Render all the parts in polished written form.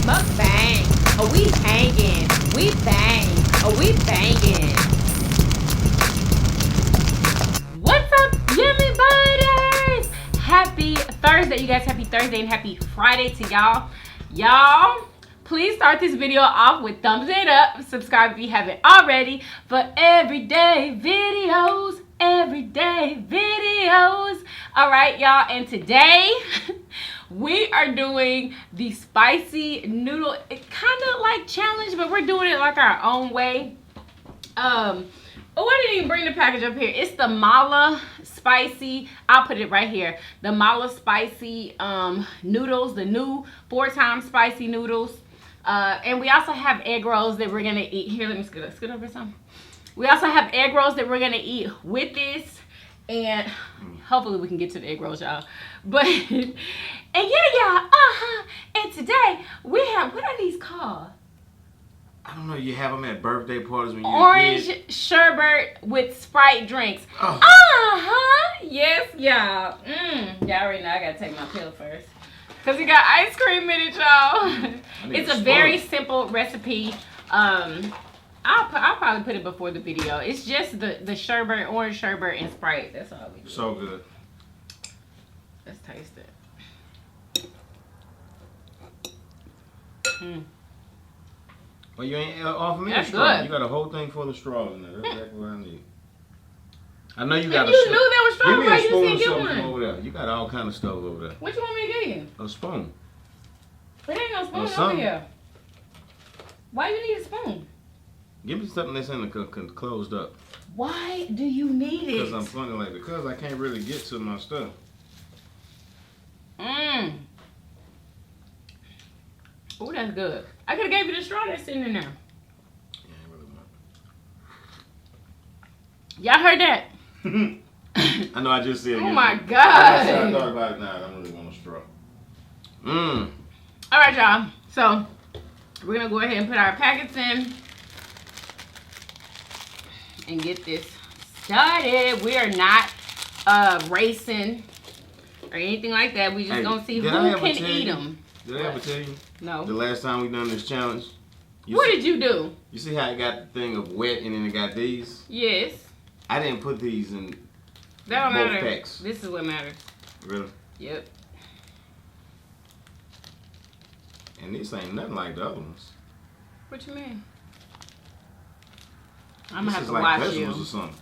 Mukbang. Oh, we hanging. We bang. Oh, we banging. What's up, YummyBiters? Happy Thursday, you guys. Happy Thursday and happy Friday to y'all. Y'all, please start this video off with thumbs it up. Subscribe if you haven't already for everyday videos. Everyday videos. All right, y'all. And today we are doing the spicy noodle, kind of like challenge, but we're doing it like our own way. Oh, I didn't even bring the package up here. It's the Mala spicy. I'll put it right here. The Mala spicy noodles, the new 4-time spicy noodles. And we also have egg rolls that we're gonna eat. Here, let me scoot over some. We also have egg rolls that we're gonna eat with this, and hopefully we can get to the egg rolls, y'all. But and yeah, y'all. And today we have, what are these called? I don't know. You have them at birthday parties when you're Orange a kid. sherbet with Sprite drinks. Oh. Yes, y'all. Y'all already know I gotta take my pill first, cause we got ice cream in it, y'all. It's a very simple recipe. I'll probably put it before the video. It's just the sherbet, orange sherbet, and Sprite. That's all we do. So good. Let's taste it. Well, you ain't offer me a That's straw. good. You got a whole thing full of straws in there. That's exactly what I need. I know you got And a you knew there was straw, Give me right? a You spoon didn't or get something one. from over there. You got all kind of stuff over there. What you want me to get you? A spoon. There ain't no spoon over something. here. Why you need a spoon? Give me something that's in the closed up. Why do you need it? Because I'm funny like because I can't really get to my stuff. Oh, that's good. I could have gave you the straw that's sitting in there. Yeah, I really want. Y'all heard that? I know I just said it. Oh my I God. thought about it now. I don't really want a straw. All right, y'all. So we're gonna go ahead and put our packets in and get this started. We are not racing or anything like that. We just gonna see who can eat them. Did I ever tell you? No. The last time we done this challenge. What did you do? You see how it got the thing of wet and then it got these? Yes. I didn't put these in That don't both matter. packs. This is what matters. Really? Yep. And these ain't nothing like the other ones. What you mean? I'm gonna This have is to like watch vegetables you. or something.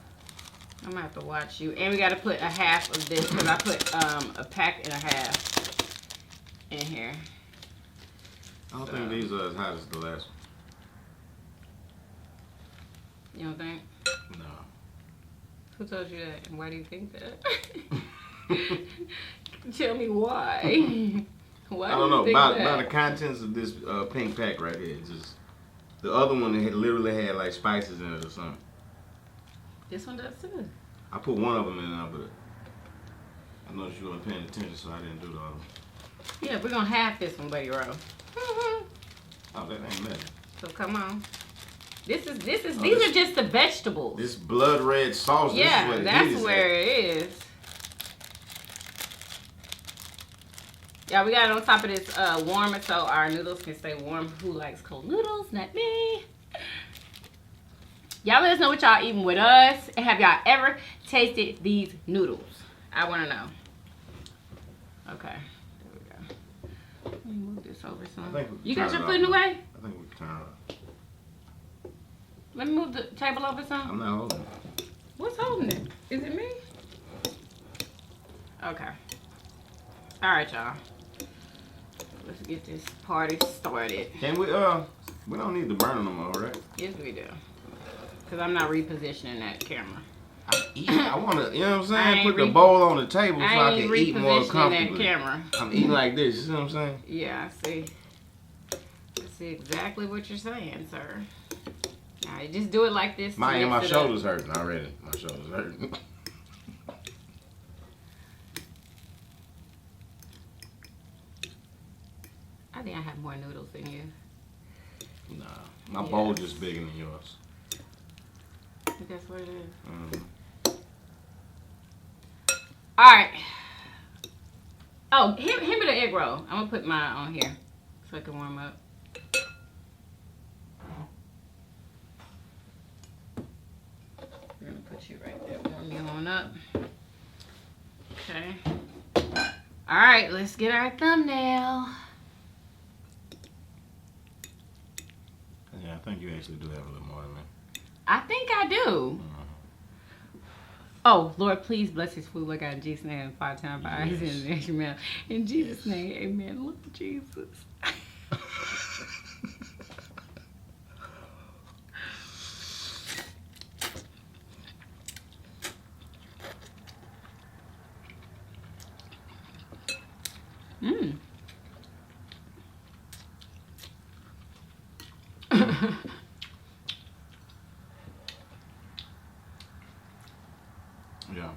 I'm gonna have to watch you. And we gotta put a half of this because I put a pack and a half in here. I don't think these are as hot as the last You don't think? one. No. Who told you that? And why do you think that? Tell me why. Why I don't know. do you By think the that? contents of this pink pack right here, it's just the other one that literally had like spices in it or something. This one does too. I put one of them in there, but I noticed you weren't paying attention, so I didn't do the other one. Yeah, we're gonna have this one, Buddy Rowe. Oh, that ain't nothing. So come on. These are just the vegetables. This blood red sauce. Yeah, this is what that's where it is. Yeah, we got it on top of this warmer so our noodles can stay warm. Who likes cold noodles? Not me. Y'all let us know what y'all eating with us. And have y'all ever tasted these noodles? I want to know. Okay. There we go. Let me move this over some. You got your pudding away? I think we can turn it off. Let me move the table over some. I'm not holding it. What's holding it? Is it me? Okay. All right, y'all. Let's get this party started. Can we don't need to burn them no more, right? Yes, we do. Because I'm not repositioning that camera. I want to, you know what I'm I saying? ain't Put the bowl on the table so I I ain't can eat more repositioning that comfortably. camera. I'm eating like this, you see what I'm saying? Yeah, I see. I see exactly what you're saying, sir. All right, just do it like this. My shoulders hurting already. My shoulders hurting. I think I have more noodles than you. Nah, my bowl just bigger than yours. I think that's what it is. Mm-hmm. All right. Oh, hand me the egg roll. I'm gonna put mine on here so it can warm up. Put you right there. Warm you on up. Okay. All right, let's get our thumbnail. Yeah, I think you actually do have a little more than that. I think I do. Oh, Lord, please bless his food like I in Jesus' name. 5 times 5 Yes. in the next mouth. In Jesus' name, amen. Look at Jesus. Mmm. Yeah.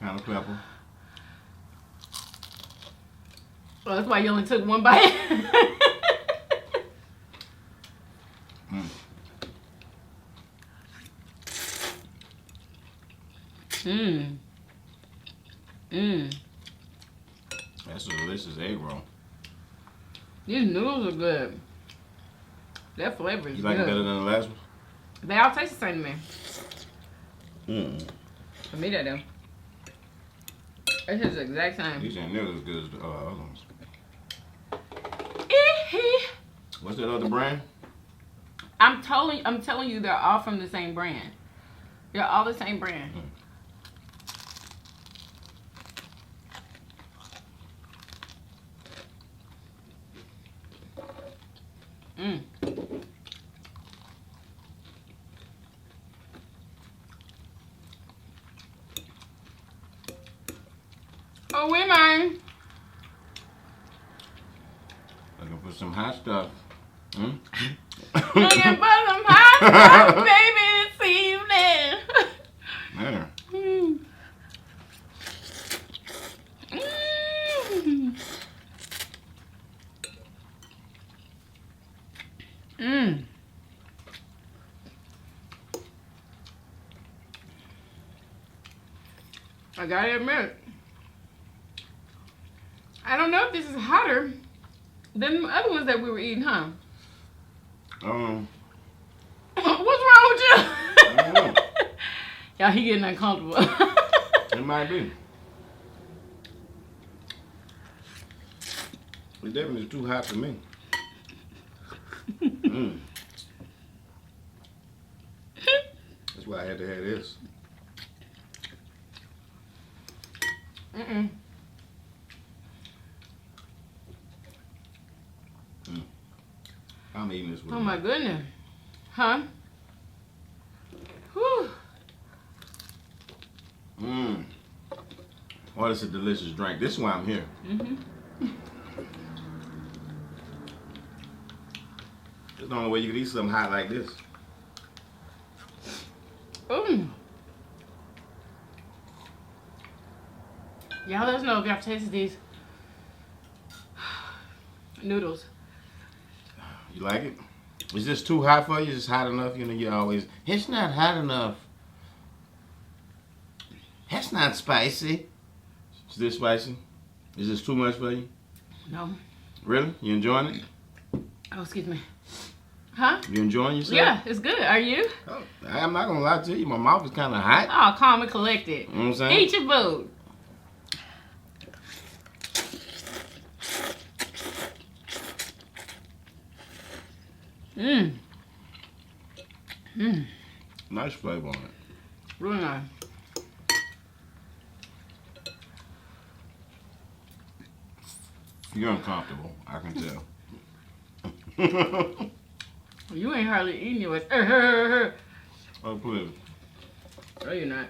Kind of pepper. Well, that's why you only took one bite. Mmm. Mmm. That's a delicious egg roll. These noodles are good. That flavor is You like good. it better than the last one? They all taste the same to me. Mm. For me, they do. It's just the exact same. These ain't nearly as good as the other ones. What's that other brand? I'm telling you, they're all from the same brand. They're all the same brand. Mm. Oh, wait, mine. Looking for some hot stuff. Looking for some hot stuff, baby, this evening. Man. Mm. Mm. Mm. I gotta admit, I don't know if this is hotter than the other ones that we were eating, huh? What's wrong with you? I don't know. Y'all, he getting uncomfortable. It might be. It definitely is too hot for me. Mm. That's why I had to have this. Mm-mm. I'm eating this with Oh my goodness. Huh? Whew. Mmm. Oh, this is a delicious drink. This is why I'm here. Mm-hmm. There's the only way you could eat something hot like this. Y'all let us know if y'all tasted these noodles. You like it? Is this too hot for you? Is this hot enough? You know, you always, it's not hot enough. That's not spicy. Is this spicy? Is this too much for you? No. Really? You enjoying it? Oh, excuse me. Huh? You enjoying yourself? Yeah, it's good. Are you? Oh, I'm not gonna lie to you. My mouth is kind of hot. Oh, calm and collected. You know what I'm saying? Eat your food. Mmm. Mmm. Nice flavor on it. Really nice. You're uncomfortable. I can tell. You ain't hardly eating yours. Oh, please. No, you're not.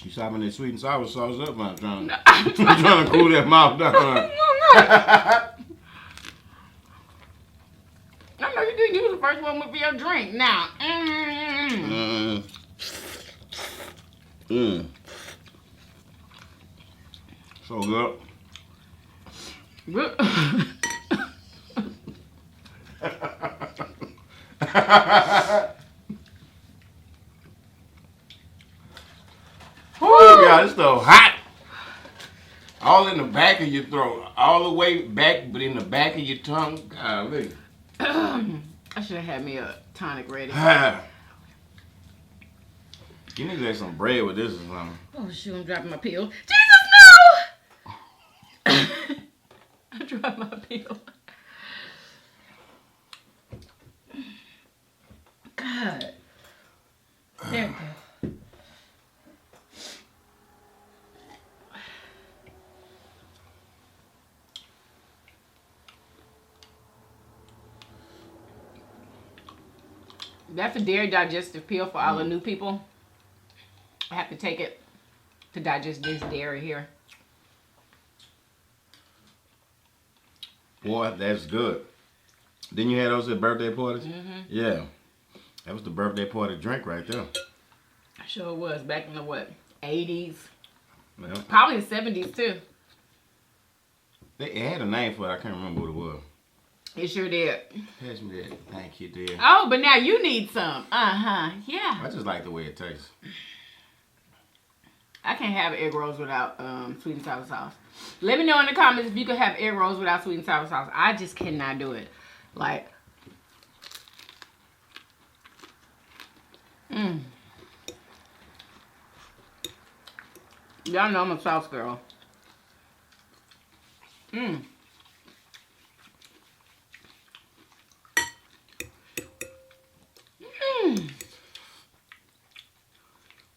You stopping that sweet and sour sauce up, man. I'm No, trying to cool that mouth down. I know you did. You was the first one with your drink. Now. So good. Good. Woo, God, it's so hot. All in the back of your throat. All the way back, but in the back of your tongue. Golly. I should have had me a tonic ready. You need to get some bread with this or something. Oh shoot, I'm dropping my peel. Jesus, no! I dropped my peel. God. There we go. That's a dairy digestive pill for all the new people. I have to take it to digest this dairy here. Boy, that's good. Didn't you have those at birthday parties? Mm-hmm. Yeah. That was the birthday party drink right there. Sure was. Back in the what? 80s? Yeah. Probably the 70s too. It had a name for it. I can't remember what it was. It sure did. Pass me that. Thank you, dear. Oh, but now you need some. Uh-huh. Yeah. I just like the way it tastes. I can't have egg rolls without sweet and sour sauce. Let me know in the comments if you could have egg rolls without sweet and sour sauce. I just cannot do it. Like, y'all know I'm a sauce girl.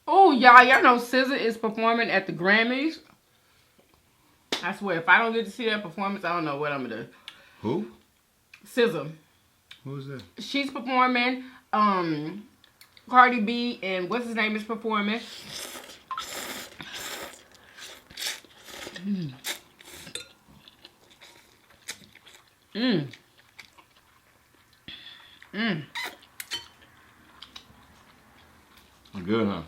Oh, y'all know SZA is performing at the Grammys. I swear, if I don't get to see that performance, I don't know what I'm gonna do. Who? SZA. Who's that? She's performing. Cardi B and what's his name is performing. Good, huh?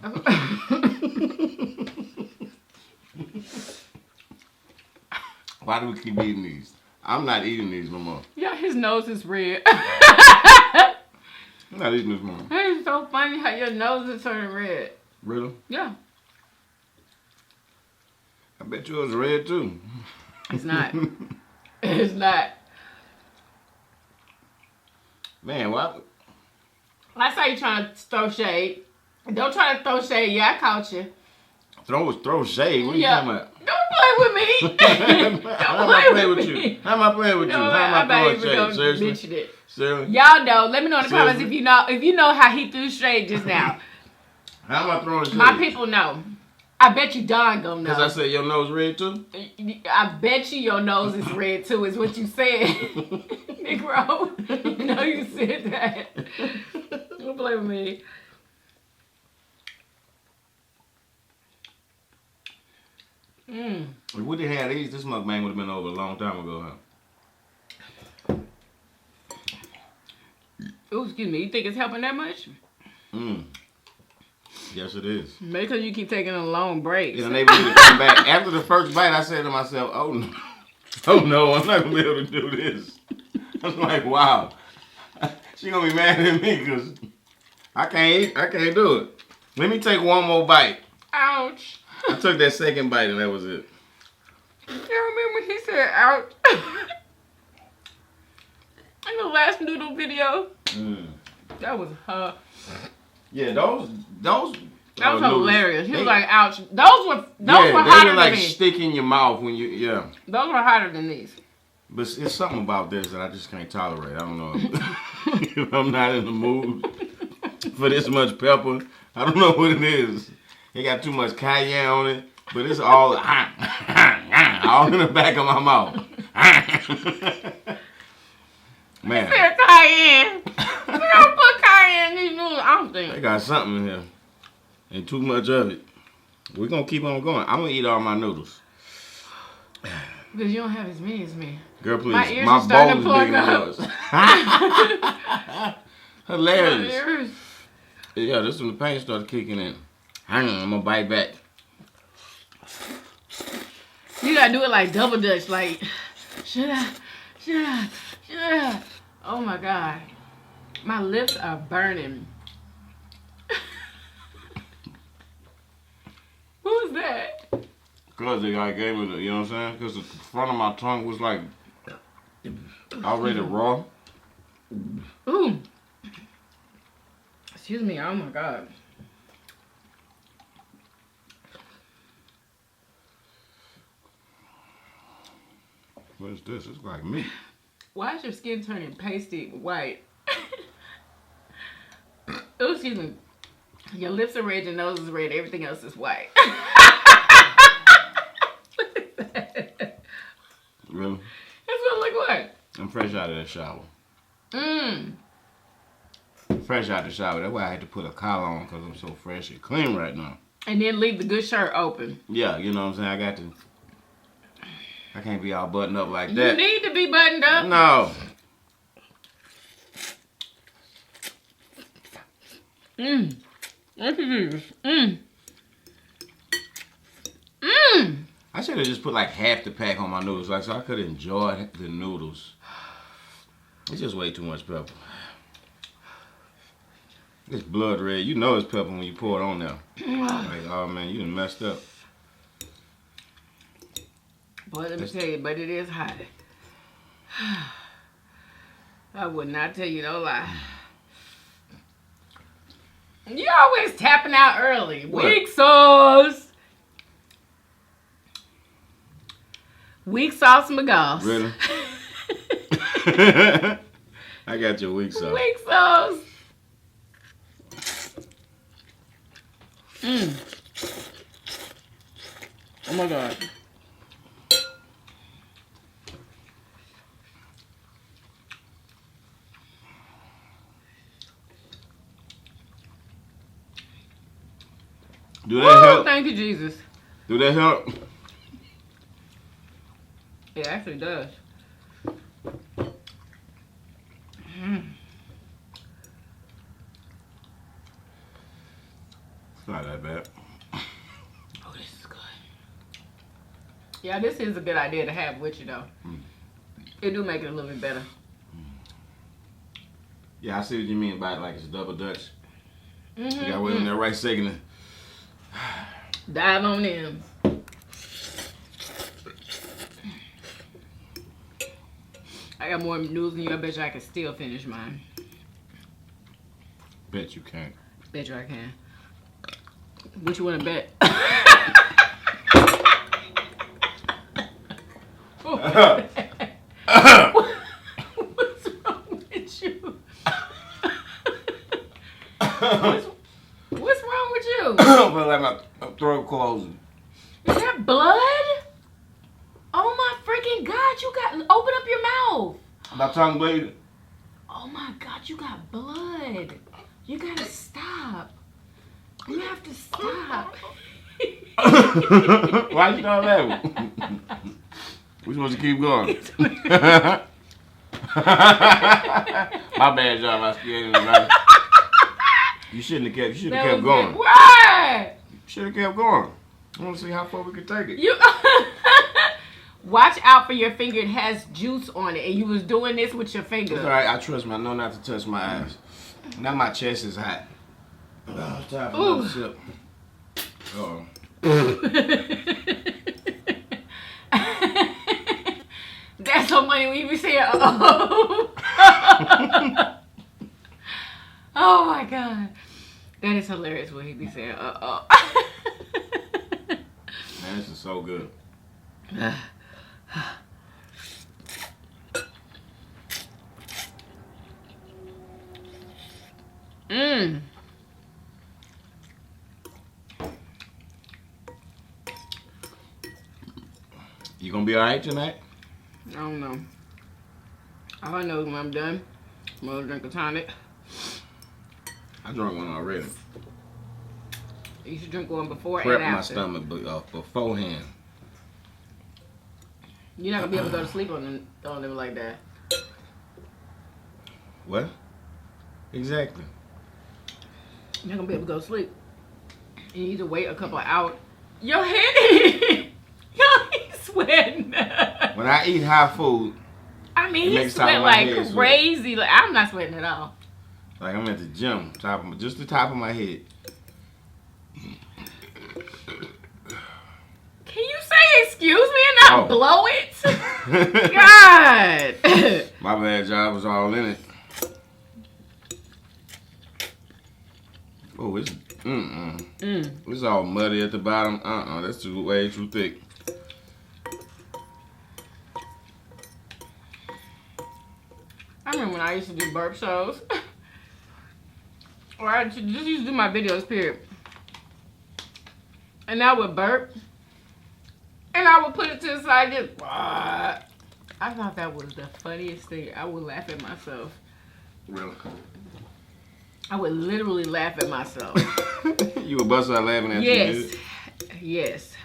Why do we keep eating these? I'm not eating these no more. Yeah, his nose is red. I'm not eating this more. It's so funny how your nose is turning red. Really? Yeah. I bet yours is red too. It's not. It's not. Man, what? I saw you trying to throw shade. Don't try to throw shade. Yeah, I caught you. Throw shade? What are you talking about? Don't play with me. How am I playing with you? How am I playing with you? No, How am I throwing shade? Seriously? Seriously? It. Seriously? Y'all know. Let me know in the comments if you know how he threw shade just now. How am I throwing shade? My people know. I bet you Don gonna know. Because I said your nose red too? I bet you your nose is red too, is what you said. Negro. You know you said that. Don't play with me. If we didn't have these, this mukbang would have been over a long time ago, huh? Oh, excuse me. You think it's helping that much? Yes, it is. Maybe because you keep taking a long break. It enabled me to come back. After the first bite, I said to myself, oh no, I'm not going to be able to do this. I was like, wow. She going to be mad at me because I can't do it. Let me take one more bite. Ouch. I took that second bite and that was it. You remember he said ouch? In the last noodle video. That was her. Yeah, those That was noodles, hilarious. He was like, ouch. Those were hotter they than like these. stick in your mouth when you, Those were hotter than these. But it's something about this that I just can't tolerate. I don't know if I'm not in the mood for this much pepper. I don't know what it is. It got too much cayenne on it, but it's all all in the back of my mouth. Man. He said cayenne. We don't put cayenne in these noodles, I don't think. They got something in here. Ain't too much of it. We're going to keep on going. I'm going to eat all my noodles. Because you don't have as many as me. Girl, please. My ears My are starting bowl to is bigger plug than up. yours. Hilarious. My ears. Yeah, this is when the pain started kicking in. Hang on, I'm going to bite back. You got to do it like double dutch. Like, should I? Oh my God. My lips are burning. Who is that? Because they like gave me the, you know what I'm saying? Because the front of my tongue was like already raw. Ooh. Excuse me. Oh my God. What is this? It's like meat. Why is your skin turning pasty white? Oh, excuse me. Your lips are red, your nose is red, everything else is white. What is that? Really? That's what it look like. I'm fresh out of that shower. Mmm. Fresh out the shower. That's why I had to put a collar on because I'm so fresh and clean right now. And then leave the good shirt open. Yeah, you know what I'm saying? I can't be all buttoned up like that. You need to be buttoned up. No. Mmm. Look at this. Mmm. Mmm. I should have just put like half the pack on my noodles, like so I could enjoy the noodles. It's just way too much pepper. It's blood red. You know it's pepper when you pour it on there. Like, oh man, you done messed up. Boy, let me tell you, but it is hot. I would not tell you no lie. You always tapping out early. What? Weak sauce. Weak sauce McGoss. Really? I got your weak sauce. Weak sauce. Mmm. Oh my God. Do that help? Thank you, Jesus. Do that help? It actually does. Mm. It's not that bad. Oh, this is good. Yeah, this is a good idea to have with you, though. Mm. It do make it a little bit better. Yeah, I see what you mean by it, like it's double Dutch. Mm-hmm. You gotta wait on that right second. Dive on in. I got more noodles than you. I bet you I can still finish mine. Bet you can't. Bet you I can. What you want to bet? What's wrong with you? What's wrong with you? I feel like my throat closing. Is that blood? Oh my freaking God, you got, open up your mouth. My tongue bleeding. Oh my God, you got blood. You gotta stop. You have to stop. Why you not laughing? We're supposed to keep going. My bad, y'all. I scared anybody. You shouldn't have kept going. Why? Should have kept going. I want to see how far we could take it. You watch out for your finger. It has juice on it, and you was doing this with your finger. It's all right. I trust me. I know not to touch my eyes. Now my chest is hot. Time for another sip. Uh-oh. That's so funny when you be saying, uh-oh. Oh my God. That is hilarious when he be saying, uh-oh. Man, this is so good. Mmm. You gonna be alright tonight? I don't know. All I know is when I'm done, I'm gonna drink a tonic. I drank one already. You should drink one before Prep and my after. stomach beforehand. You're not gonna be able to go to sleep on them like that. What? Exactly. You're not gonna be able to go to sleep. You need to wait a couple of hours. Your head, he's sweating. When I eat hot food, I mean, he makes sweat time my like head crazy. Like, I'm not sweating at all. like I'm at the gym, just the top of my head. Can you say excuse me and not blow it? God. My bad, job was all in it. Oh, it's it's all muddy at the bottom. That's way too thick. I remember when I used to do burp shows. Or I just used to do my videos, period. And I would burp. And I would put it to the side, just, I thought that was the funniest thing. I would laugh at myself. Really? I would literally laugh at myself. You would bust out laughing at you? Yes.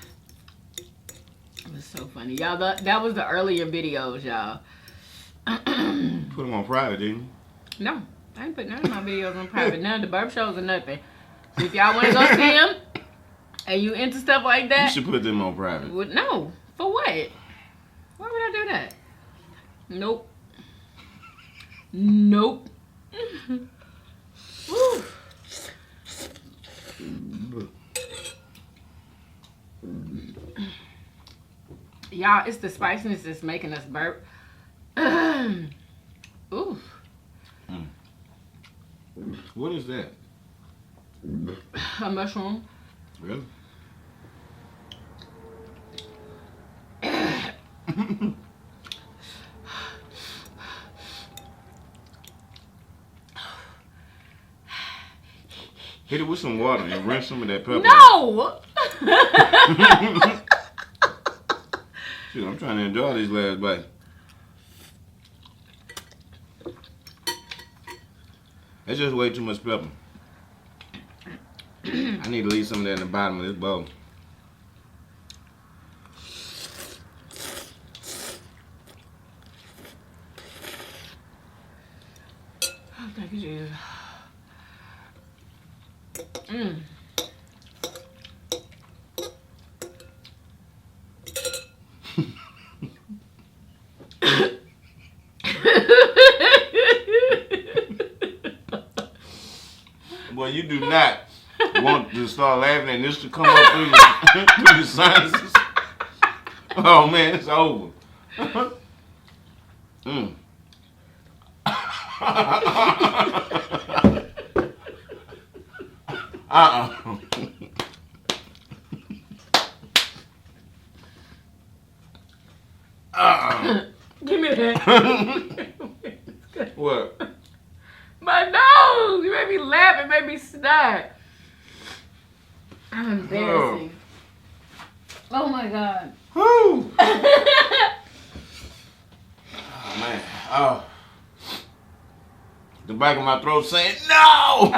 It was so funny. Y'all, that was the earlier videos, y'all. Put them on private, didn't you? No. I didn't put none of my videos on private. None of the burp shows or nothing. So if y'all want to go see them and you into stuff like that. You should put them on private. No. For what? Why would I do that? Nope. Nope. Y'all, it's the spiciness that's making us burp. Ooh. What is that? A mushroom. Really? Hit it with some water and rinse some of that pepper. No! Shoot, I'm trying to enjoy these last bites. That's just way too much pepper. I need to leave some of that in the bottom of this bowl. Oh, thank you, Jesus. Boy, you do not want to start laughing and this to come up through your, through your sinuses. Oh man, it's over. Give me that. What? My nose! You made me laugh. It made me snot. I'm embarrassing. Oh my God. Whew. Oh man. Oh. The back of my throat saying no.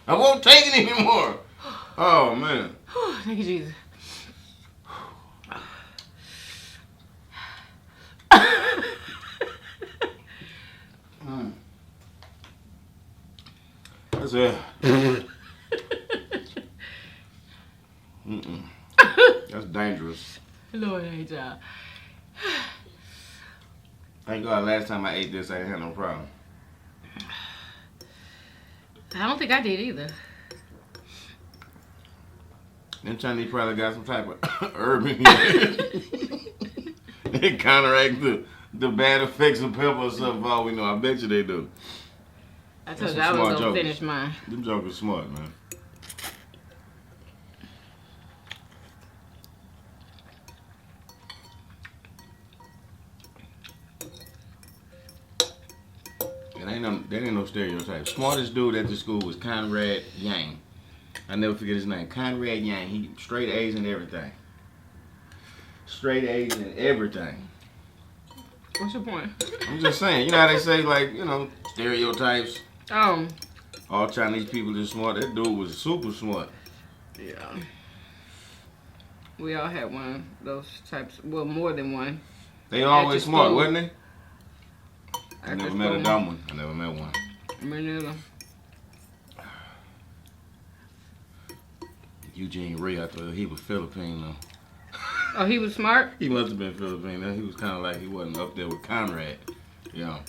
I won't take it anymore. Oh man. Thank you, Jesus. That's it. That's dangerous. Lord, I hate y'all. Thank God last time I ate this I didn't have no problem. I don't think I did either. Them Chinese probably got some type of herb in it. They counteract the bad effects of pepper or something, for all we know. I bet you they do. I told you I was going to finish mine. Them jokers smart, man. There ain't no stereotype. Smartest dude at the school was Conrad Yang. I never forget his name. Conrad Yang. He straight A's and everything. Straight A's and everything. What's your point? I'm just saying. You know how they say, like, you know, stereotypes. Oh. All Chinese people are smart. That dude was super smart. Yeah. We all had one of those types. Well, more than one. They always smart, wasn't they? I never met a dumb one. I never met one. Me neither. Eugene Ray, I thought he was Filipino. Oh, he was smart? He must have been Filipino. He was kind of like, he wasn't up there with Conrad. You know,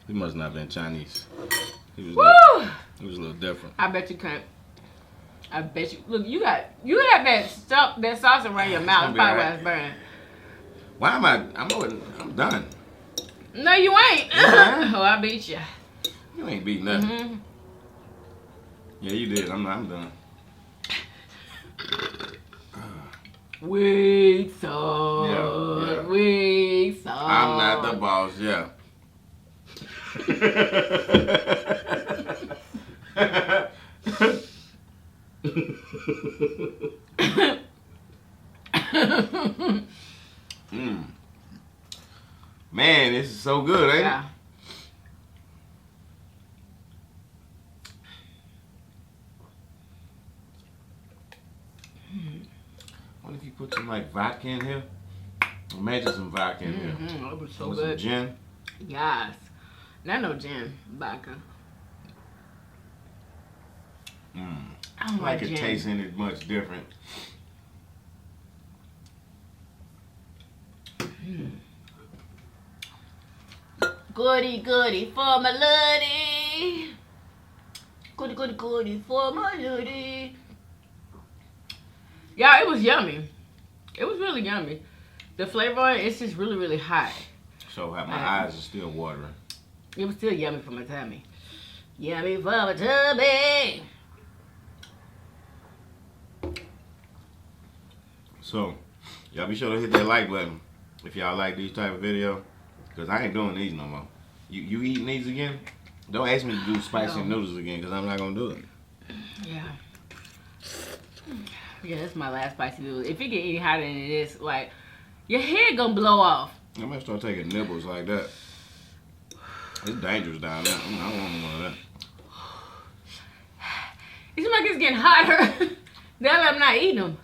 he must not have been Chinese. He was, he was a little different. I bet you can't. I bet you. Look, you have that stuff, that sauce around your mouth. It's probably why it's burning. Why am I'm done. No, you ain't. Oh, I beat you. You ain't beat nothing. Yeah, you did. I'm done. Wait. Weak sauce. Yeah. Weak sauce. I'm not the boss, yeah. Man, this is so good, ain't it? What if you put some like vodka in here? Imagine some vodka in here. That was so with good. Some gin. Yes. Not no gin. Vodka. I don't like it gin. tastes any much different. Goody, goody for my lady. Goody, goody, goody for my lady. Yeah, it was yummy. It was really yummy. The flavor, it's just really, really hot. So my eyes are still watering. It was still yummy for my tummy. Yummy for my tummy. So, y'all be sure to hit that like button if y'all like these type of videos. Because I ain't doing these no more. You eating these again? Don't ask me to do spicy noodles again because I'm not going to do it. Yeah. Yeah, that's my last spicy noodle. If it get any hotter than it is, like, your head gonna blow off. I'm going to start taking nibbles like that. It's dangerous down there. I don't want one of that. It seems like it's getting hotter. Now that I'm not eating them.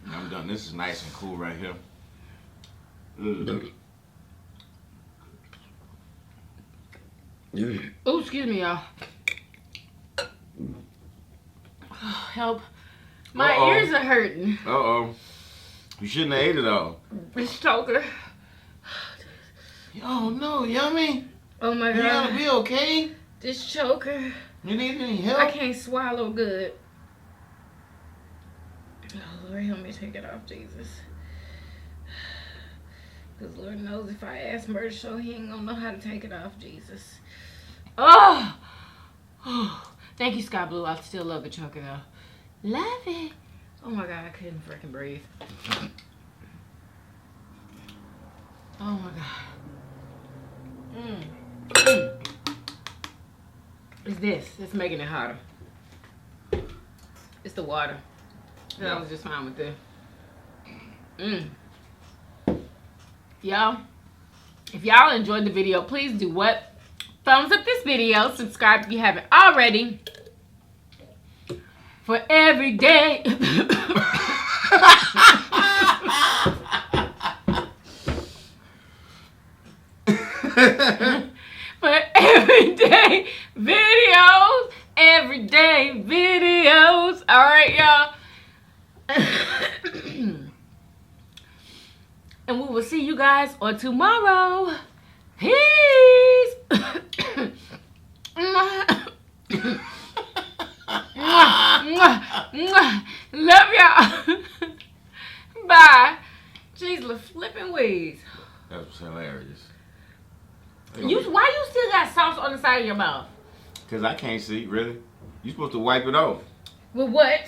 I'm done. This is nice and cool right here. Oh, excuse me, y'all. Help. My ears are hurting. Uh-oh. You shouldn't have ate it all. This choker. Oh, no, Yummy. Oh, my God. You gotta be okay. This choker. You need any help? I can't swallow good. Oh, Lord, help me take it off, Jesus. Because Lord knows if I ask Murder Show, he ain't gonna know how to take it off, Jesus. Oh! Oh. Thank you, Sky Blue. I still love the choker, though. Love it. Oh, my God. I couldn't freaking breathe. Oh, my God. It's this. It's making it hotter. It's the water. I was just fine with this. Y'all, if y'all enjoyed the video, please do what? Thumbs up this video. Subscribe if you haven't already. For every day. For everyday videos. Everyday videos. Alright, y'all. And we will see you guys on tomorrow. Peace. Love y'all. Bye. Jeez, the flipping ways. That was hilarious. Why you still got sauce on the side of your mouth? Because I can't see, really. You supposed to wipe it off. With what?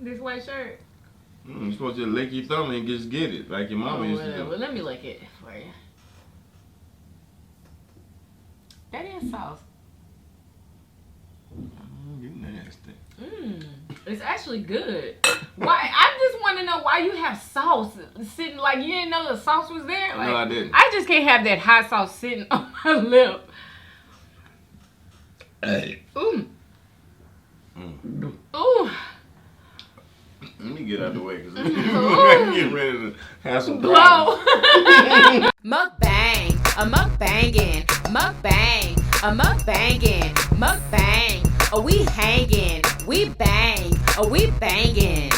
This white shirt. You're supposed to lick your thumb and just get it, like your mama used to do. Well, let me lick it for you. That is sauce. You nasty. It's actually good. Why? I just want to know why you have sauce sitting, like you didn't know the sauce was there? Like, no, I didn't. I just can't have that hot sauce sitting on my lip. Hey. Ooh. Ooh. Let me get out of the way because I'm getting ready to have some blow. Mukbang, a mukbangin', mukbang, a mukbangin', mukbang. We hangin', we bang, we bangin'.